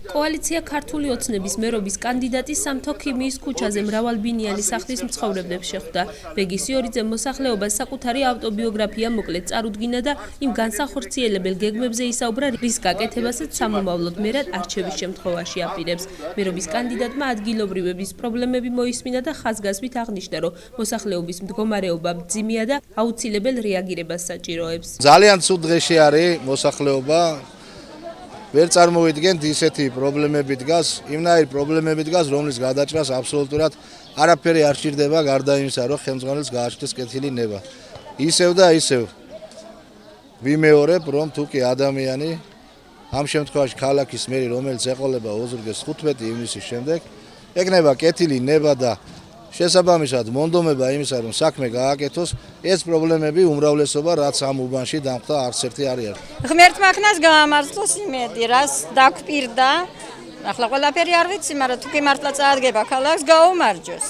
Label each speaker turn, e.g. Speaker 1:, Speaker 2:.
Speaker 1: კოალიცია ქართული ოცნების მერობის კანდიდატი სამთო ქიმიის ქუჩაზე მრავალბინიანი სახლის მცხოვრებლებს შეხვდა. ბეგის იორიძე მოსახლეობას საკუთარი ავტობიოგრაფია მოკლედ წარუდგინა და იმ განსახორციელებელ გეგმებზე ისაუბრა, რის გაკეთებასაც სამომავლოდ მერად არჩევის შემთხვევაში აპირებს. მერობის კანდიდატმა ადგილობრივების პრობლემები მოისმინა და ხაზგასმით აღნიშნა, რომ მოსახლეობის მდგომარეობა მძიმეა და აუცილებელ რეაგირებას საჭიროებს.
Speaker 2: ძალიან ცუდ დღეში არის მოსახლეობა. ვერ წარმოვიდგენთ ისეთი პრობლემები დგას, იმნაირი პრობლემები დგას, რომლის გადაჭრას აბსოლუტურად არაფერი არ სჭირდება, გარდა იმისა, რომ ხელმძღვანელს გააჩნდეს კეთილი ნება. ისევ და ისევ ვიმეორებ, რომ თუკი ადამიანი ამ შემთხვევაში ქალაქის მერი, რომელიც ეყოლება ოზურგეს 15 ივნისის შემდეგ, ეკნება კეთილი ნება და შესაბამისად მონდომება იმისა, რომ საქმე გააკეთოს, ეს პრობლემები უმრავლესობა რაც ამ უბანში დამხვდა არც ერთი არ არის.
Speaker 3: ღმერთმა ქნას გაამართლოს იმედი, რას დაგვპირდა. ახლა ყველაფერი არ ვიცი, მაგრამ თუკი მართლა წაადგება ქალაქს, გაუმარჯოს.